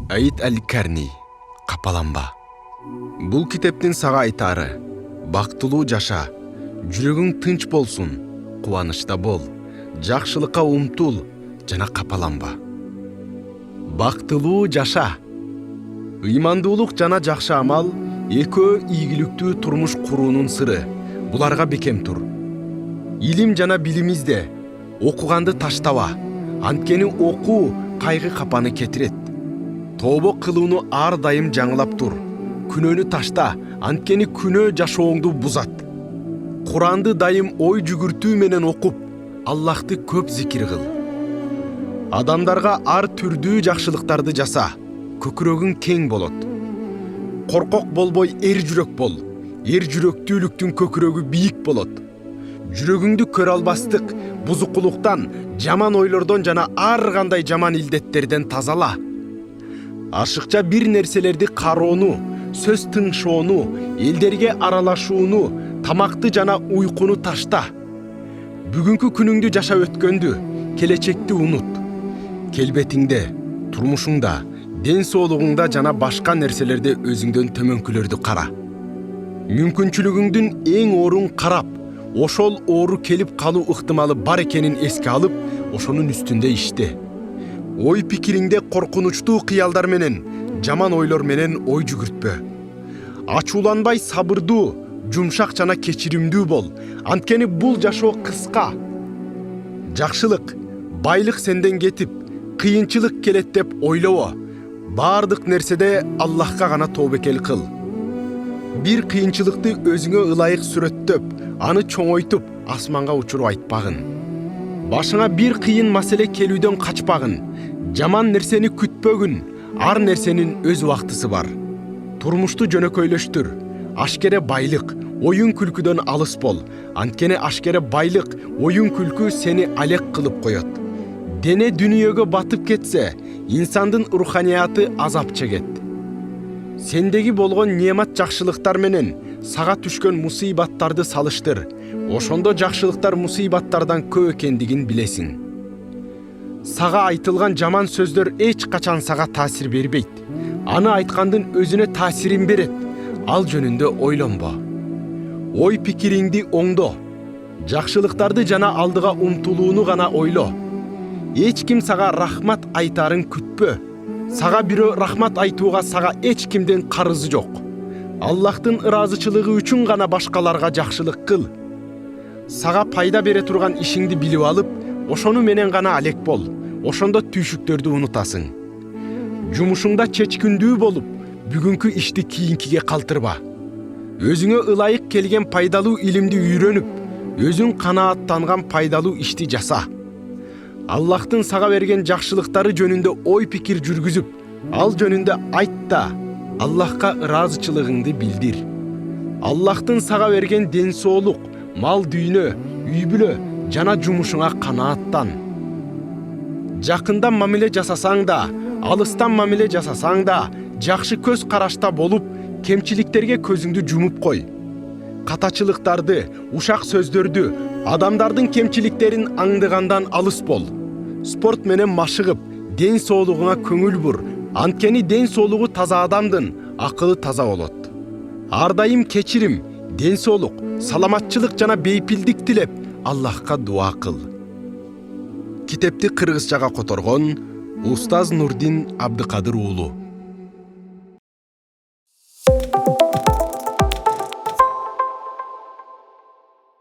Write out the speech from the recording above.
Аид Аль-Карни, капаланба. Бул китептин сага айтары: бактылуу жаша, жүрөгүң тынч болсун, кубанычта бол, жакшылыкка умтул жана капаланба. Бактылуу жаша. Ыймандуулук жана жакшы амал экөө ийгиликтүү турмуш куруунун сыры. Буларга бекем тур. Илим жана билим изде, окуганды таштаба. Анткени окуу кайгы капаны кетирет. Тобо кылууну ар дайым жаңылап тур. Күнөөнү ташта, анткени күнөө жашооңду бузат. Куранды дайым ой жүгүртүү менен окуп, Аллахты көп зикир кыл. Адамдарга ар түрдүү жакшылыктарды жаса, көкүрөгүң кең болот. Коркок болбой эр жүрөк бол. Эр жүрөктүүлүктүн көкүрөгү бийик болот. Жүрөгүңдү көрө албастык, бузукулуктан, жаман ойлордон жана ар кандай жаман илдеттерден тазала. Ашыкча бир нерселерди кароону, сөз тыңшоону, элдерге аралашууну, тамакты жана уйкуну ташта. Бүгүнкү күнүңдү жашап өткөндү, келечекти унут. Келбетиңде, турмушуңда, ден соолугуңда жана башка нерселерде өзүңдөн төмөнкүлөрдү кара. Мүмкүнчүлүгүңдүн эң оорун карап, ошол оору келип калуу ыктымалы бар экенин эске алып, ошонун үстүндө иште. Ой пикириңде коркунучтуу кыялдар менен, жаман ойлор менен ой жүгүртпө. Ачууланбай сабырдуу, жумшак жана кечиримдүү бол, анткени бул жашоо кыска. Жакшылык, байлык сенден кетип, кыйынчылык келет деп ойлобо. Бардык нерседе Аллахка гана тобокел кыл. Бир кыйынчылыкты өзүңө ылайык сүрөттөп, аны чоңойтуп, асманга учуруп айтпагын. Башыңа бир кыйын маселе келүүдөн качпагын. Жаман нерсени күтпөгүн, ар нерсенин өз убактысы бар. Турмушту жөнөкөйлөштүр. Ашкере байлык, оюн күлкүдөн алыс бол. Анткени ашкере байлык, оюн күлкү сени алек кылып коет. Дене дүнүйөгө батып кетсе, инсандын руханияты азап чегет. Сендеги болгон неамат жакшылыктар менен сага түшкөн мусибаттарды салыштыр. Ошондо жакшылыктар мусибаттардан көп экендигин билесиң. Сага айтылган жаман сөздөр эч качан сага таасир бербейт. Аны айткандын өзүнө таасирин берет. Ал жөнүндө ойлонбо. Ой пикириңди оңдо. Жакшылыктарды жана алдыга умтулууну гана ойло. Эч ким сага рахмат айтарын күтпө. Сага бирөө рахмат айтууга сага эч кимдин карызы жок. Аллахтын ыраазычылыгы үчүн гана башкаларга жакшылык кыл. Сага пайда бере турган ишиңди билип алып, ошону менен гана алек бол. Ошондо түйшүктөрдү унутасың. Жумушуңда чечкиндүү болуп, бүгүнкү ишти кийинкиге калтырба. Өзүңө ылайык келген пайдалуу илимди үйрөнүп, өзүң канааттанган пайдалуу ишти жаса. Аллахтын сага берген жакшылыктары жөнүндө ой пикир жүргүзүп, ал жөнүндө айт да, Аллахка ыраазычылыгыңды билдир. Аллахтын сага берген ден соолук, мал дүйнө, үй бүлө жана жумушуңа канааттан. Жакындан мамиле жасасаң да, алыстан мамиле жасасаң да, жакшы көз карашта болуп, кемчиликтерге көзүңдү жумуп кой. Катачылыктарды, ушак сөздөрдү, адамдардын кемчиликтерин аңдыгандан алыс бол. Спорт менен машыгып, ден соолугуңа көңүл бур. Анткени ден соолугу таза адамдын акылы таза болот. Ар дайым кечирим, ден соолук, саламатчылык жана бейпилдик тилеп, Аллахка дуа кыл. Китепти кыргызчага которгон Устаз Нурдин Абдыкадыр уулу.